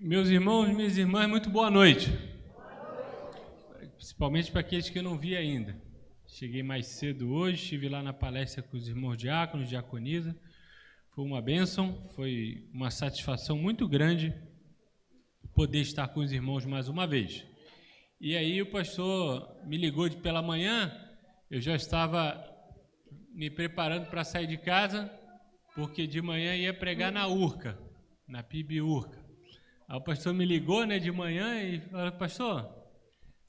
Meus irmãos, minhas irmãs, muito boa noite. Principalmente para aqueles que eu não vi ainda. Cheguei mais cedo hoje, estive lá na palestra com os irmãos diáconos, diaconisa. Foi uma bênção, foi uma satisfação muito grande poder estar com os irmãos mais uma vez. E aí o pastor me ligou pela manhã, eu já estava me preparando para sair de casa, porque de manhã ia pregar na URCA, na PIB URCA. Aí o pastor me ligou, de manhã e falou: pastor,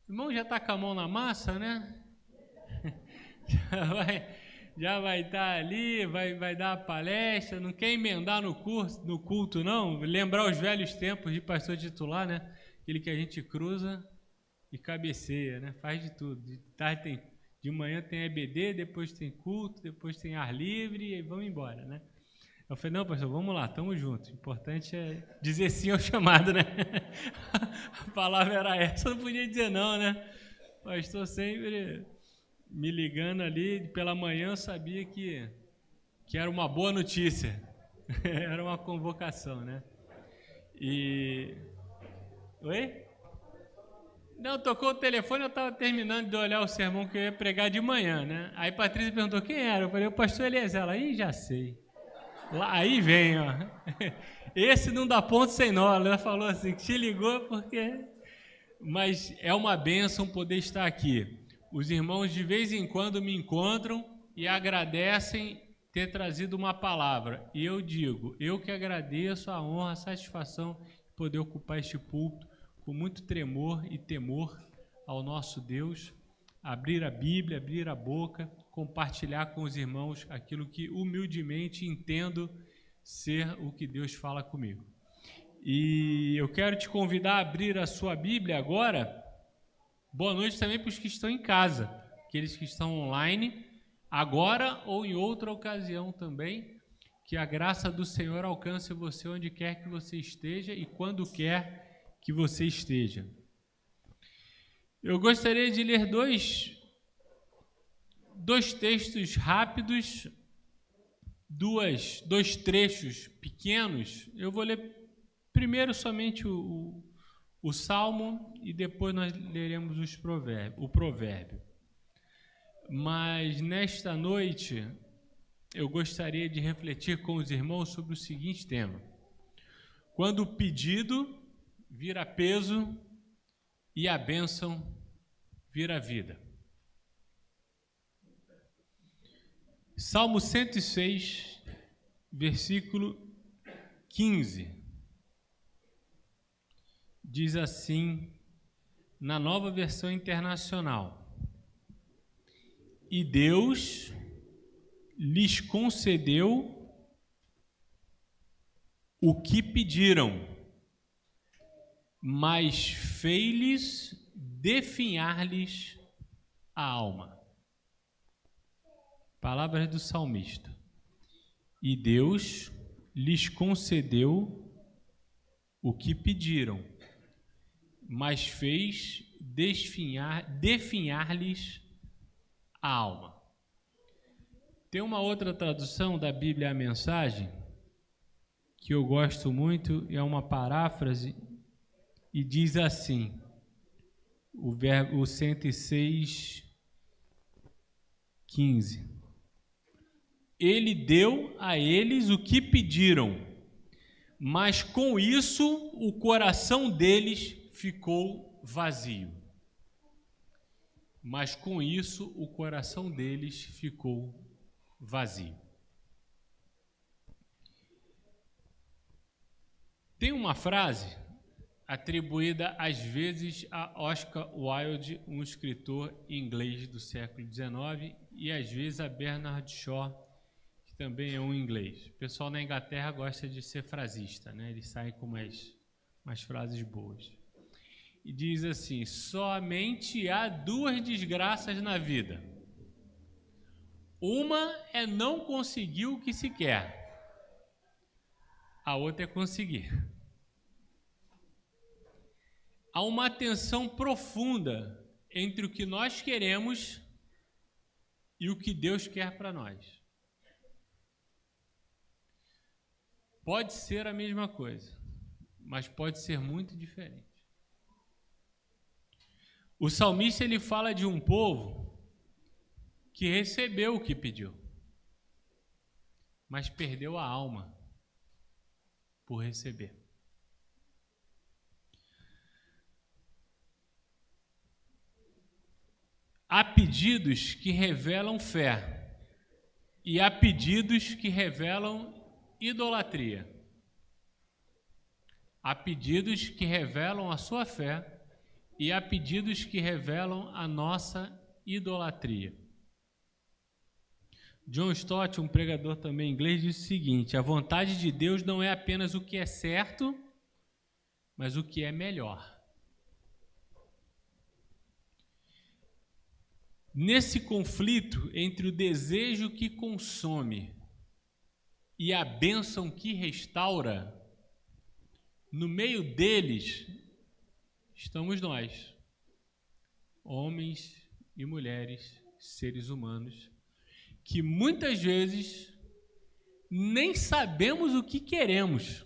o irmão já está com a mão na massa, né? já vai estar ali, vai dar a palestra, não quer emendar no culto, não? Lembrar os velhos tempos de pastor titular, né? Aquele que a gente cruza e cabeceia, né? Faz de tudo. De manhã tem EBD, depois tem culto, depois tem ar livre e vamos embora, né? Eu falei: não, pastor, vamos lá, estamos juntos. O importante é dizer sim ao chamado, né? A palavra era essa, eu não podia dizer não, né? O pastor sempre me ligando ali, pela manhã eu sabia que era uma boa notícia. Era uma convocação, né? Oi? Não, tocou o telefone, eu estava terminando de olhar o sermão que eu ia pregar de manhã, né? Aí Patrícia perguntou quem era. Eu falei: o pastor Eliezer. Ela: ih, já sei. Lá, aí vem, ó. Esse não dá ponto sem nó. Ela falou assim, que te ligou porque... Mas é uma bênção poder estar aqui. Os irmãos de vez em quando me encontram e agradecem ter trazido uma palavra. E eu digo, eu que agradeço a honra, a satisfação de poder ocupar este púlpito com muito tremor e temor ao nosso Deus, abrir a Bíblia, abrir a boca, compartilhar com os irmãos aquilo que humildemente entendo ser o que Deus fala comigo. E eu quero te convidar a abrir a sua Bíblia agora. Boa noite também para os que estão em casa, aqueles que estão online, agora ou em outra ocasião também. Que a graça do Senhor alcance você onde quer que você esteja e quando quer que você esteja. Eu gostaria de ler dois textos rápidos, dois trechos pequenos. Eu vou ler primeiro somente o Salmo e depois nós leremos o provérbio. Mas nesta noite eu gostaria de refletir com os irmãos sobre o seguinte tema: quando o pedido vira peso e a bênção vira vida. Salmo 106, versículo 15. Diz assim, na Nova Versão Internacional: e Deus lhes concedeu o que pediram, mas fez-lhes definhar-lhes a alma. Palavras do salmista. E Deus lhes concedeu o que pediram, mas fez definhar-lhes a alma. Tem uma outra tradução da Bíblia, a Mensagem, que eu gosto muito, é uma paráfrase, e diz assim, o 106, 15. Ele deu a eles o que pediram, mas com isso o coração deles ficou vazio. Mas com isso o coração deles ficou vazio. Tem uma frase atribuída às vezes a Oscar Wilde, um escritor inglês do século XIX, e às vezes a Bernard Shaw, que também é um inglês. O pessoal na Inglaterra gosta de ser frasista, né? Eles saem com umas frases boas. E diz assim: somente há duas desgraças na vida. Uma é não conseguir o que se quer. A outra é conseguir. Há uma tensão profunda entre o que nós queremos e o que Deus quer para nós. Pode ser a mesma coisa, mas pode ser muito diferente. O salmista ele fala de um povo que recebeu o que pediu, mas perdeu a alma por receber. Há pedidos que revelam fé e há pedidos que revelam idolatria. Há pedidos que revelam a sua fé e há pedidos que revelam a nossa idolatria. John Stott, um pregador também inglês, disse o seguinte: a vontade de Deus não é apenas o que é certo, mas o que é melhor. Nesse conflito entre o desejo que consome e a bênção que restaura, no meio deles estamos nós, homens e mulheres, seres humanos, que muitas vezes nem sabemos o que queremos,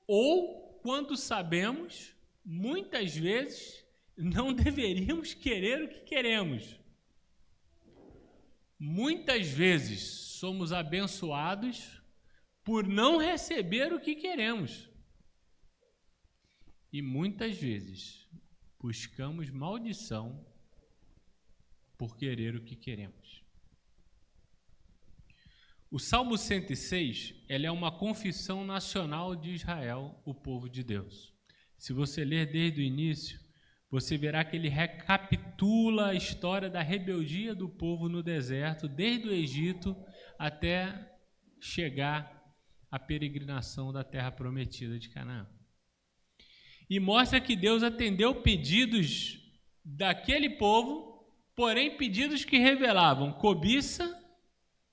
ou quando sabemos, muitas vezes não deveríamos querer o que queremos. Muitas vezes somos abençoados por não receber o que queremos. E muitas vezes buscamos maldição por querer o que queremos. O Salmo 106, ele é uma confissão nacional de Israel, o povo de Deus. Se você ler desde o início, você verá que ele recapitula a história da rebeldia do povo no deserto, desde o Egito até chegar à peregrinação da terra prometida de Canaã. E mostra que Deus atendeu pedidos daquele povo, porém pedidos que revelavam cobiça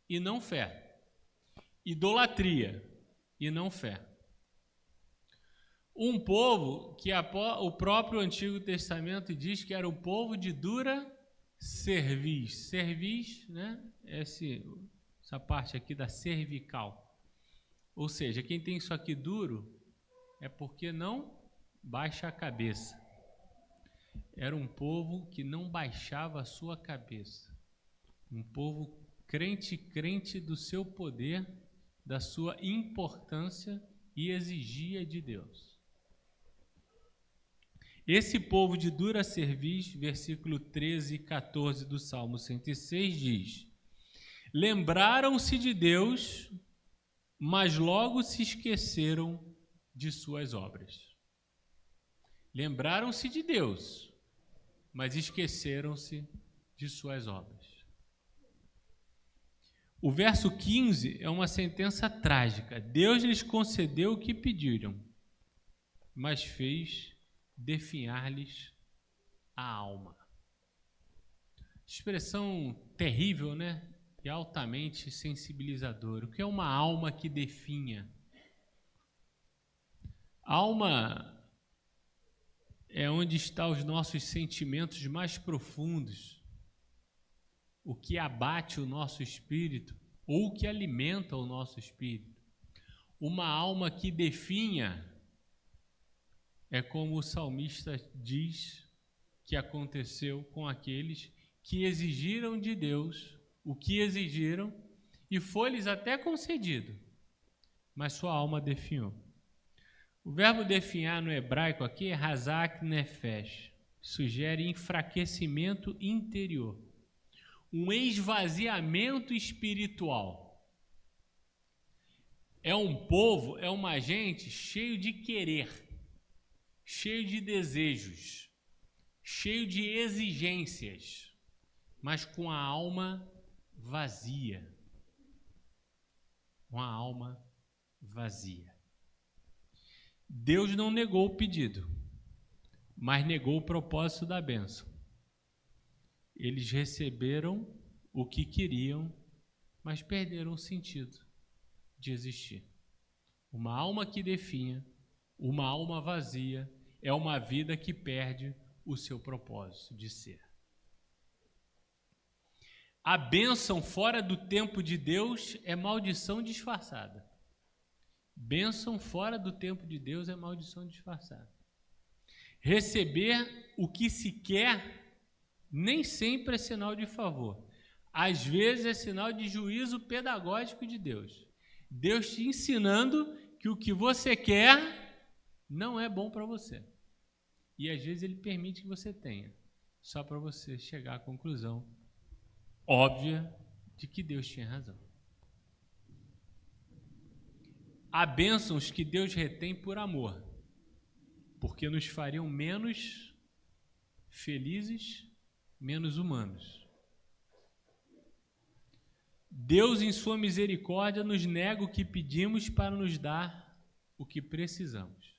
e não fé, idolatria e não fé. Um povo que o próprio Antigo Testamento diz que era um povo de dura cerviz. Cerviz, né? Essa parte aqui da cervical. Ou seja, quem tem isso aqui duro é porque não baixa a cabeça. Era um povo que não baixava a sua cabeça. Um povo crente do seu poder, da sua importância e exigia de Deus. Esse povo de dura cerviz, versículo 13 e 14 do Salmo 106 diz: lembraram-se de Deus, mas logo se esqueceram de suas obras. Lembraram-se de Deus, mas esqueceram-se de suas obras. O verso 15 é uma sentença trágica. Deus lhes concedeu o que pediram, mas fez definhar-lhes a alma. Expressão terrível, né? E altamente sensibilizadora. O que é uma alma que definha? Alma é onde estão os nossos sentimentos mais profundos, o que abate o nosso espírito ou o que alimenta o nosso espírito. Uma alma que definha é como o salmista diz que aconteceu com aqueles que exigiram de Deus o que exigiram e foi-lhes até concedido, mas sua alma definhou. O verbo definhar no hebraico aqui é hazak nefesh, sugere enfraquecimento interior, um esvaziamento espiritual. É um povo, é uma gente cheio de querer, cheio de desejos, cheio de exigências, mas com a alma vazia. Com a alma vazia. Deus não negou o pedido, mas negou o propósito da bênção. Eles receberam o que queriam, mas perderam o sentido de existir. Uma alma que definha, uma alma vazia, é uma vida que perde o seu propósito de ser. A bênção fora do tempo de Deus é maldição disfarçada. Bênção fora do tempo de Deus é maldição disfarçada. Receber o que se quer nem sempre é sinal de favor. Às vezes é sinal de juízo pedagógico de Deus. Deus te ensinando que o que você quer não é bom para você. E às vezes Ele permite que você tenha, só para você chegar à conclusão óbvia de que Deus tinha razão. Há bênçãos que Deus retém por amor, porque nos fariam menos felizes, menos humanos. Deus, em sua misericórdia, nos nega o que pedimos para nos dar o que precisamos.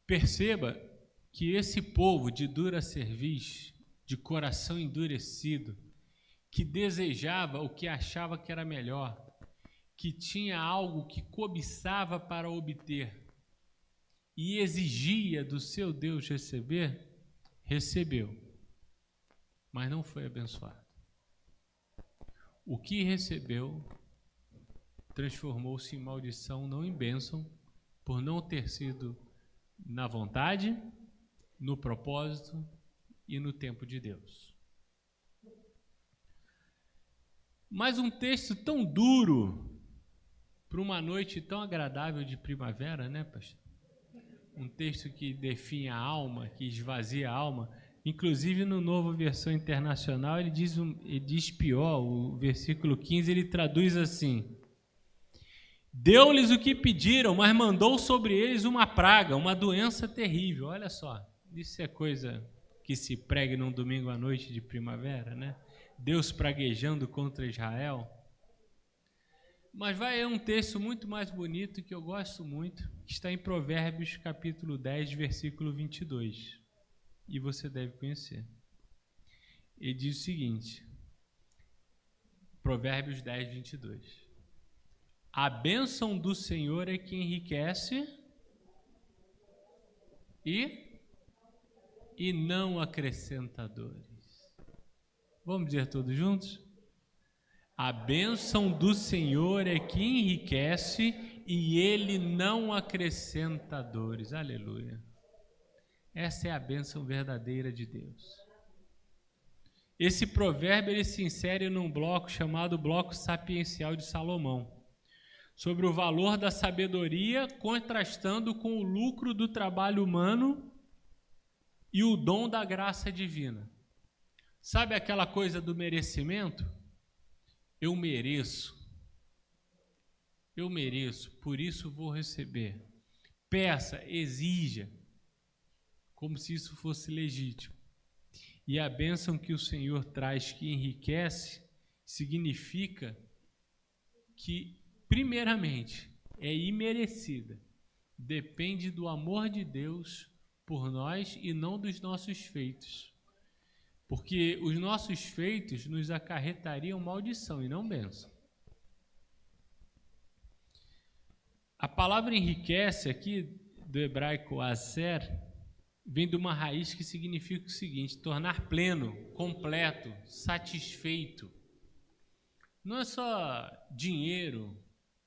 Perceba que esse povo de dura cerviz, de coração endurecido, que desejava o que achava que era melhor, que tinha algo que cobiçava para obter e exigia do seu Deus receber, recebeu, mas não foi abençoado. O que recebeu transformou-se em maldição, não em bênção, por não ter sido na vontade, no propósito e no tempo de Deus. Mas um texto tão duro para uma noite tão agradável de primavera, né, pastor? Um texto que define a alma, que esvazia a alma. Inclusive, no Novo Versão Internacional, ele diz pior, o versículo 15, ele traduz assim: deu-lhes o que pediram, mas mandou sobre eles uma praga, uma doença terrível. Olha só, isso é coisa que se prega num domingo à noite de primavera, né? Deus praguejando contra Israel. Mas vai um texto muito mais bonito, que eu gosto muito, que está em Provérbios capítulo 10, versículo 22. E você deve conhecer. Ele diz o seguinte, Provérbios 10, 22. A bênção do Senhor é que enriquece e não acrescenta dores. Vamos dizer todos juntos? A bênção do Senhor é que enriquece e Ele não acrescenta dores. Aleluia. Essa é a bênção verdadeira de Deus. Esse provérbio ele se insere num bloco chamado bloco sapiencial de Salomão, sobre o valor da sabedoria contrastando com o lucro do trabalho humano e o dom da graça divina. Sabe aquela coisa do merecimento? Eu mereço, por isso vou receber. Peça, exija, como se isso fosse legítimo. E a bênção que o Senhor traz, que enriquece, significa que, primeiramente, é imerecida. Depende do amor de Deus por nós e não dos nossos feitos. Porque os nossos feitos nos acarretariam maldição e não bênção. A palavra enriquece aqui, do hebraico aser, vem de uma raiz que significa o seguinte: tornar pleno, completo, satisfeito. Não é só dinheiro,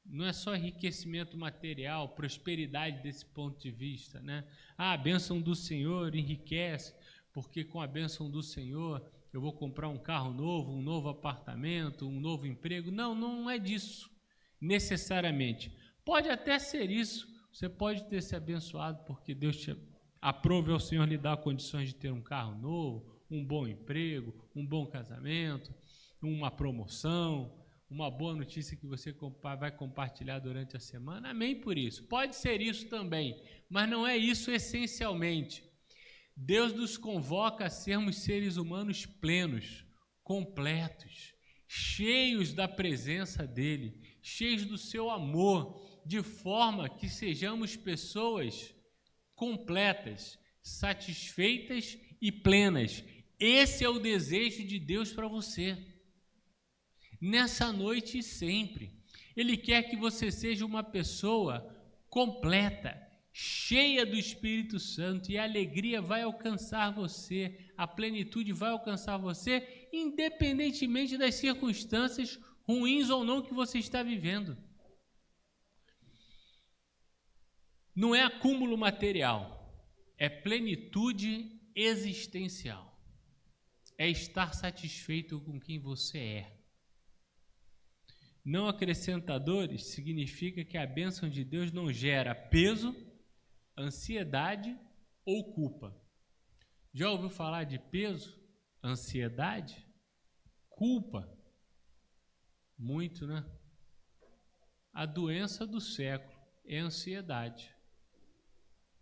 não é só enriquecimento material, prosperidade desse ponto de vista, né? A bênção do Senhor enriquece, porque com a bênção do Senhor eu vou comprar um carro novo, um novo apartamento, um novo emprego. Não, não é disso necessariamente. Pode até ser isso, você pode ter se abençoado porque Deus te aprove ao Senhor lhe dar condições de ter um carro novo, um bom emprego, um bom casamento, uma promoção, uma boa notícia que você vai compartilhar durante a semana. Amém por isso. Pode ser isso também, mas não é isso essencialmente. Deus nos convoca a sermos seres humanos plenos, completos, cheios da presença dEle, cheios do seu amor, de forma que sejamos pessoas completas, satisfeitas e plenas. Esse é o desejo de Deus para você. Nessa noite e sempre. Ele quer que você seja uma pessoa completa, cheia do Espírito Santo, e a alegria vai alcançar você, a plenitude vai alcançar você, independentemente das circunstâncias ruins ou não, que você está vivendo. Não é acúmulo material, é plenitude existencial. É estar satisfeito com quem você é. Não acrescentadores significa que a bênção de Deus não gera peso, ansiedade ou culpa. Já ouviu falar de peso, ansiedade, culpa? Muito, né? A doença do século é a ansiedade.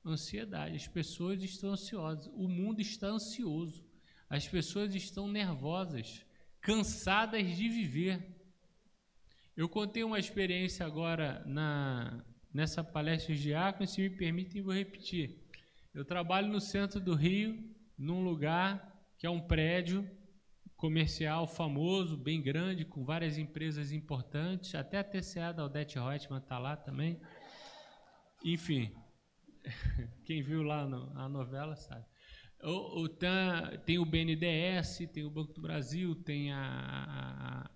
Ansiedade. As pessoas estão ansiosas. O mundo está ansioso. As pessoas estão nervosas, cansadas de viver. Eu contei uma experiência agora nessa palestra de diácono, se me permitem, vou repetir. Eu trabalho no centro do Rio, num lugar que é um prédio comercial famoso, bem grande, com várias empresas importantes, até a TCA da Odete Reutemann está lá também. Enfim, quem viu lá a novela sabe. Tem o BNDES, tem o Banco do Brasil, tem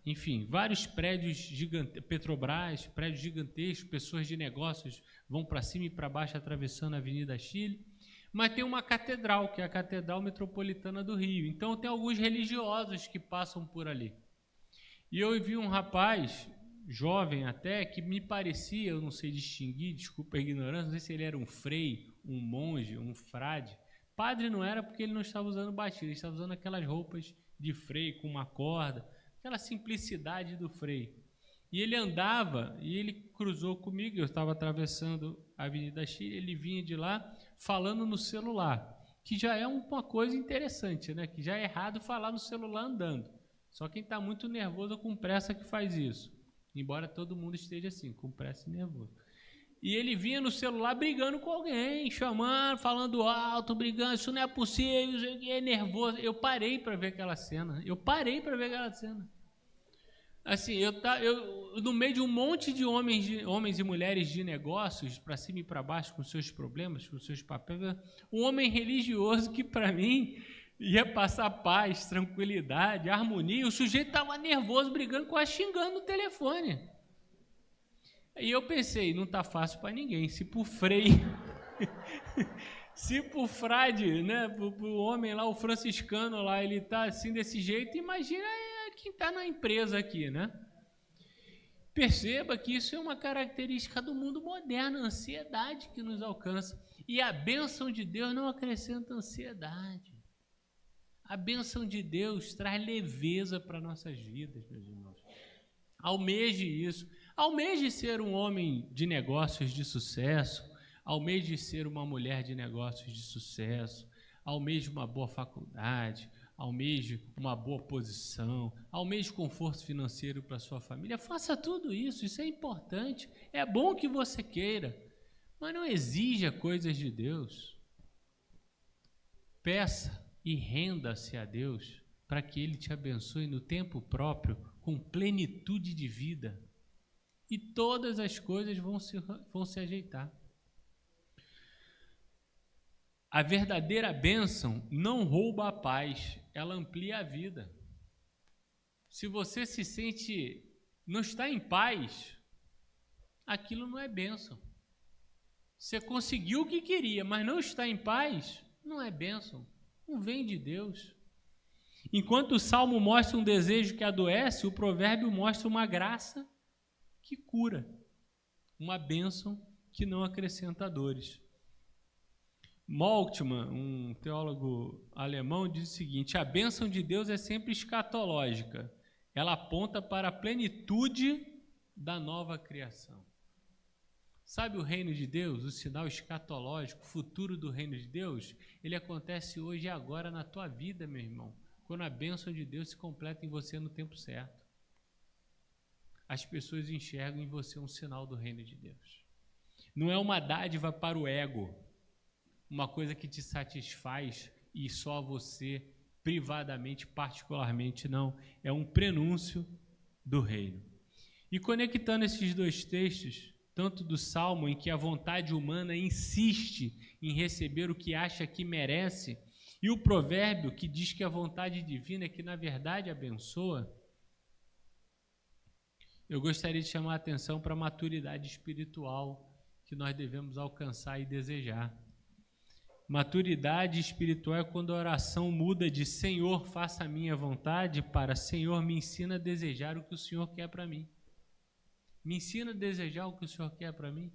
enfim, vários prédios gigantes, Petrobras, prédios gigantescos, pessoas de negócios vão para cima e para baixo atravessando a Avenida Chile, mas tem uma catedral, que é a Catedral Metropolitana do Rio, então tem alguns religiosos que passam por ali. E eu vi um rapaz, jovem até, que me parecia, eu não sei distinguir, desculpa a ignorância, não sei se ele era um frei, um monge, um frade. Padre não era, porque ele não estava usando batina, ele estava usando aquelas roupas de frei com uma corda, aquela simplicidade do frei. E ele andava, e ele cruzou comigo, eu estava atravessando a Avenida Chile, ele vinha de lá falando no celular, que já é uma coisa interessante, né? Que já é errado falar no celular andando. Só quem está muito nervoso ou com pressa que faz isso, embora todo mundo esteja assim, com pressa e nervoso. E ele vinha no celular brigando com alguém, chamando, falando alto, brigando, isso não é possível, é nervoso. Eu parei para ver aquela cena, Assim, eu no meio de um monte de homens e mulheres de negócios, para cima e para baixo, com seus problemas, com seus papéis, um homem religioso que, para mim, ia passar paz, tranquilidade, harmonia, o sujeito estava nervoso, brigando, quase xingando no telefone. E eu pensei, não está fácil para ninguém, se por frei, se por frade, né, pro homem lá, o franciscano lá, ele está assim desse jeito, imagina quem está na empresa aqui, né? Perceba que isso é uma característica do mundo moderno, a ansiedade que nos alcança. E a bênção de Deus não acrescenta ansiedade. A bênção de Deus traz leveza para nossas vidas, meus irmãos. Almeje isso. Almeje ser um homem de negócios de sucesso, almeje ser uma mulher de negócios de sucesso, almeje uma boa faculdade, almeje uma boa posição, almeje conforto financeiro para sua família. Faça tudo isso, isso é importante. É bom que você queira, mas não exija coisas de Deus. Peça e renda-se a Deus para que Ele te abençoe no tempo próprio, com plenitude de vida. E todas as coisas vão se ajeitar. A verdadeira bênção não rouba a paz, ela amplia a vida. Se você se sente, não está em paz, aquilo não é bênção. Você conseguiu o que queria, mas não está em paz, não é bênção, não vem de Deus. Enquanto o Salmo mostra um desejo que adoece, o provérbio mostra uma graça que cura, uma bênção que não acrescenta dores. Moltmann, um teólogo alemão, diz o seguinte: a bênção de Deus é sempre escatológica, ela aponta para a plenitude da nova criação. Sabe o reino de Deus, o sinal escatológico, o futuro do reino de Deus? Ele acontece hoje e agora na tua vida, meu irmão, quando a bênção de Deus se completa em você no tempo certo. As pessoas enxergam em você um sinal do reino de Deus. Não é uma dádiva para o ego, uma coisa que te satisfaz e só você, privadamente, particularmente, não. É um prenúncio do reino. E conectando esses dois textos, tanto do Salmo, em que a vontade humana insiste em receber o que acha que merece, e o provérbio, que diz que a vontade divina é que, na verdade, abençoa, eu gostaria de chamar a atenção para a maturidade espiritual que nós devemos alcançar e desejar. Maturidade espiritual é quando a oração muda de Senhor, faça a minha vontade para Senhor, me ensina a desejar o que o Senhor quer para mim. Me ensina a desejar o que o Senhor quer para mim.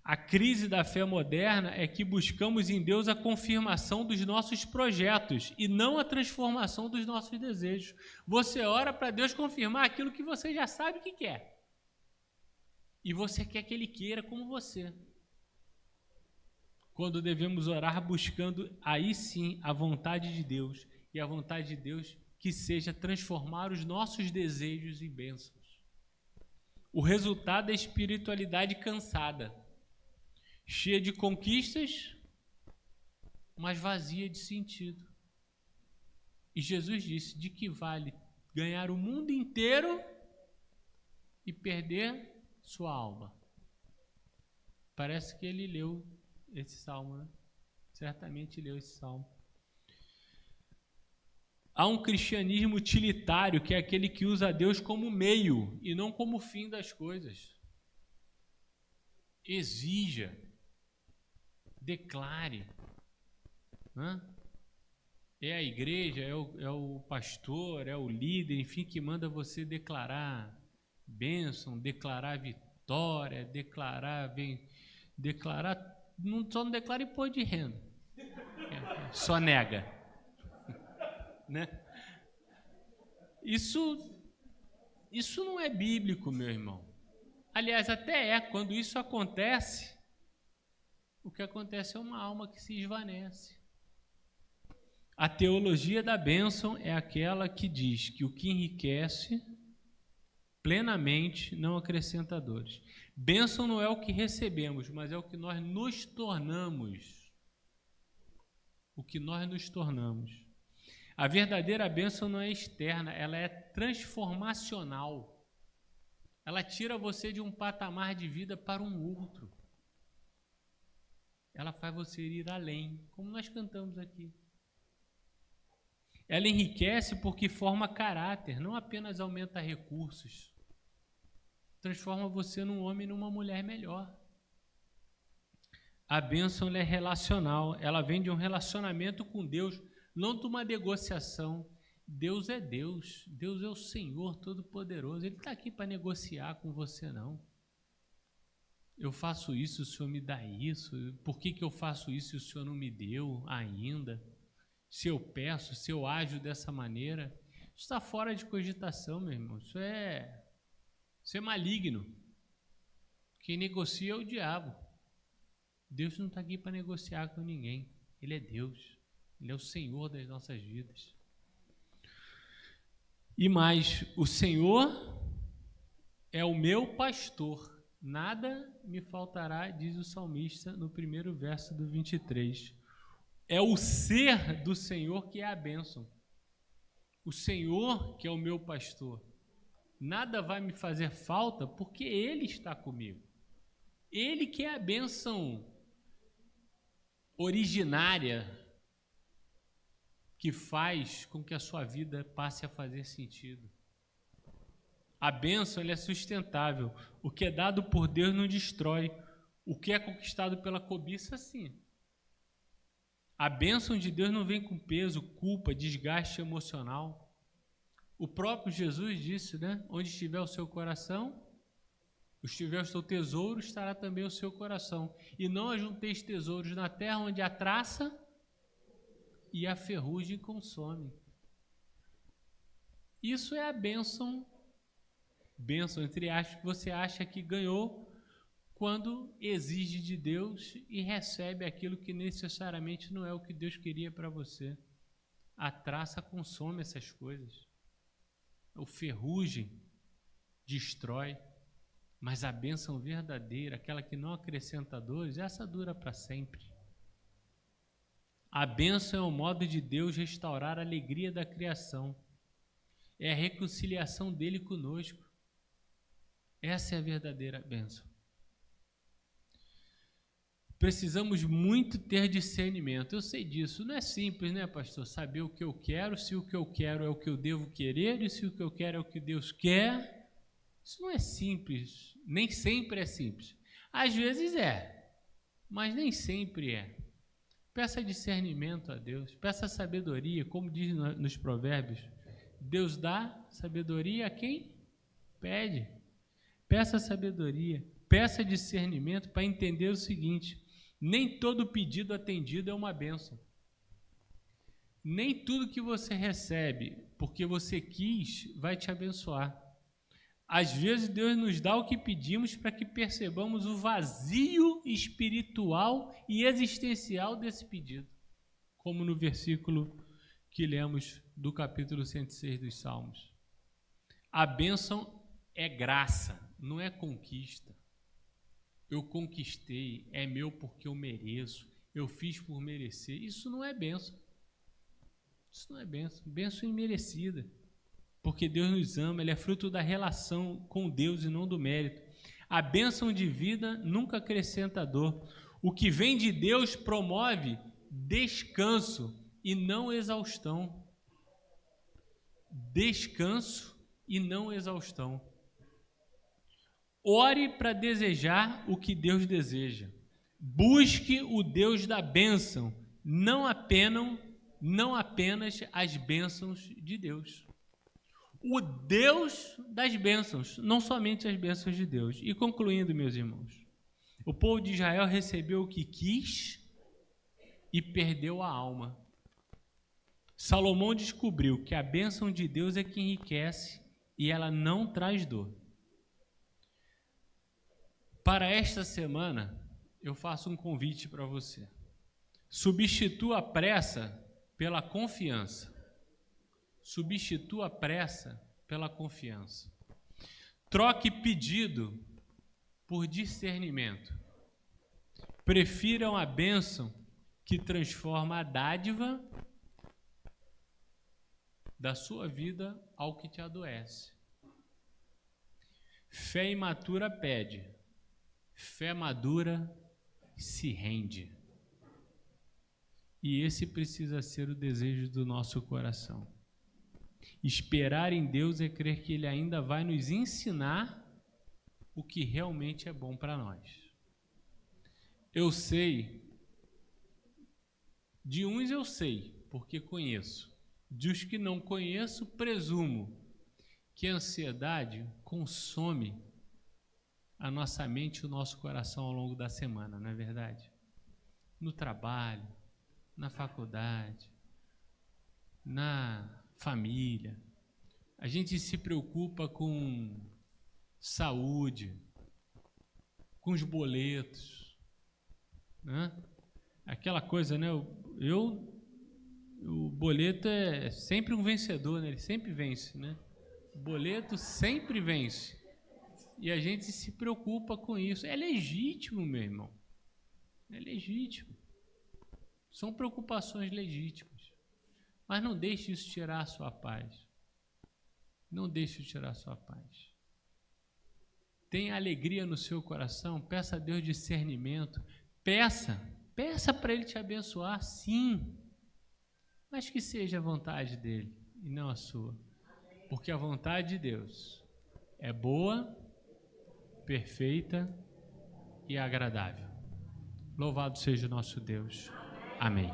A crise da fé moderna é que buscamos em Deus a confirmação dos nossos projetos e não a transformação dos nossos desejos. Você ora para Deus confirmar aquilo que você já sabe que quer. E você quer que Ele queira como você. Quando devemos orar buscando, aí sim, a vontade de Deus. E a vontade de Deus que seja transformar os nossos desejos em bênçãos. O resultado é a espiritualidade cansada, cheia de conquistas, mas vazia de sentido. E Jesus disse, de que vale ganhar o mundo inteiro e perder sua alma? Parece que ele leu esse salmo, né? Certamente leu esse salmo. Há um cristianismo utilitário, que é aquele que usa Deus como meio e não como fim das coisas. Exija, declare. Né? É a igreja, é o pastor, é o líder, enfim, que manda você declarar bênção, declarar vitória, só não declara imposto de renda. Só nega. Né? Isso não é bíblico, meu irmão. Aliás, até quando isso acontece, o que acontece é uma alma que se esvanece. A teologia da bênção é aquela que diz que o que enriquece plenamente não acrescenta dores. Bênção não é o que recebemos, mas é o que nós nos tornamos. O que nós nos tornamos. A verdadeira bênção não é externa, ela é transformacional. Ela tira você de um patamar de vida para um outro. Ela faz você ir além, como nós cantamos aqui. Ela enriquece porque forma caráter, não apenas aumenta recursos. Transforma você num homem e numa mulher melhor. A bênção é relacional, ela vem de um relacionamento com Deus, não de uma negociação. Deus é Deus, Deus é o Senhor Todo-Poderoso, Ele está aqui para negociar com você, não. Eu faço isso, o Senhor me dá isso, por que eu faço isso e o Senhor não me deu ainda? Se eu peço, se eu ajo dessa maneira, isso está fora de cogitação, meu irmão, isso é maligno. Quem negocia é o diabo. Deus não está aqui para negociar com ninguém, Ele é Deus, Ele é o Senhor das nossas vidas. E mais, o Senhor é o meu pastor, nada me faltará, diz o salmista no primeiro verso do 23. É o ser do Senhor que é a bênção. O Senhor que é o meu pastor. Nada vai me fazer falta porque Ele está comigo. Ele que é a bênção originária que faz com que a sua vida passe a fazer sentido. A bênção ela é sustentável. O que é dado por Deus não destrói. O que é conquistado pela cobiça, sim. A bênção de Deus não vem com peso, culpa, desgaste emocional. O próprio Jesus disse, né? Onde estiver o seu coração, estiver o seu tesouro, estará também o seu coração. E não ajunteis tesouros na terra, onde a traça e a ferrugem consome. Isso é a bênção entre aspas, que você acha que ganhou quando exige de Deus e recebe aquilo que necessariamente não é o que Deus queria para você. A traça consome essas coisas. O ferrugem destrói, mas a bênção verdadeira, aquela que não acrescenta dores, essa dura para sempre. A bênção é o modo de Deus restaurar a alegria da criação. É a reconciliação dele conosco. Essa é a verdadeira bênção. precisamos muito ter discernimento. Eu sei disso. Não é simples, né, pastor? Saber o que eu quero, se o que eu quero é o que eu devo querer e se o que eu quero é o que Deus quer. Isso não é simples. Nem sempre é simples. Às vezes é, mas nem sempre é. Peça discernimento a Deus. Peça sabedoria, como diz nos provérbios. Deus dá sabedoria a quem pede. Peça sabedoria, peça discernimento para entender o seguinte: nem todo pedido atendido é uma bênção. Nem tudo que você recebe porque você quis vai te abençoar. Às vezes Deus nos dá o que pedimos para que percebamos o vazio espiritual e existencial desse pedido, como no versículo que lemos do capítulo 106 dos Salmos. A bênção é graça, não é conquista. Eu conquistei, é meu porque eu mereço, eu fiz por merecer. Isso não é bênção. Isso não é bênção. Bênção imerecida. Porque Deus nos ama, ele é fruto da relação com Deus e não do mérito. A bênção de vida nunca acrescenta dor. O que vem de Deus promove descanso e não exaustão. Descanso e não exaustão. Ore para desejar o que Deus deseja. Busque o Deus da bênção, não apenas as bênçãos de Deus. O Deus das bênçãos, não somente as bênçãos de Deus. E concluindo, meus irmãos, o povo de Israel recebeu o que quis e perdeu a alma. Salomão descobriu que a bênção de Deus é que enriquece e ela não traz dor. Para esta semana, eu faço um convite para você. Substitua a pressa pela confiança. Substitua a pressa pela confiança. Troque pedido por discernimento. Prefiram a bênção que transforma a dádiva da sua vida ao que te adoece. Fé imatura pede. Fé madura se rende. E esse precisa ser o desejo do nosso coração. Esperar em Deus é crer que Ele ainda vai nos ensinar o que realmente é bom para nós. Eu sei, de uns eu sei, porque conheço. Dos que não conheço, presumo que a ansiedade consome a nossa mente e o nosso coração ao longo da semana, não é verdade? No trabalho, na faculdade, na família. A gente se preocupa com saúde, com os boletos, né? Aquela coisa, né? O boleto é sempre um vencedor, né? Ele sempre vence, né? O boleto sempre vence. E a gente se preocupa com isso. É legítimo, meu irmão. É legítimo. São preocupações legítimas. Mas não deixe isso tirar a sua paz. Não deixe isso tirar a sua paz. Tenha alegria no seu coração. Peça a Deus discernimento. Peça para Ele te abençoar, sim. Mas que seja a vontade dEle e não a sua. Porque a vontade de Deus é boa, perfeita e agradável. Louvado seja o nosso Deus. Amém.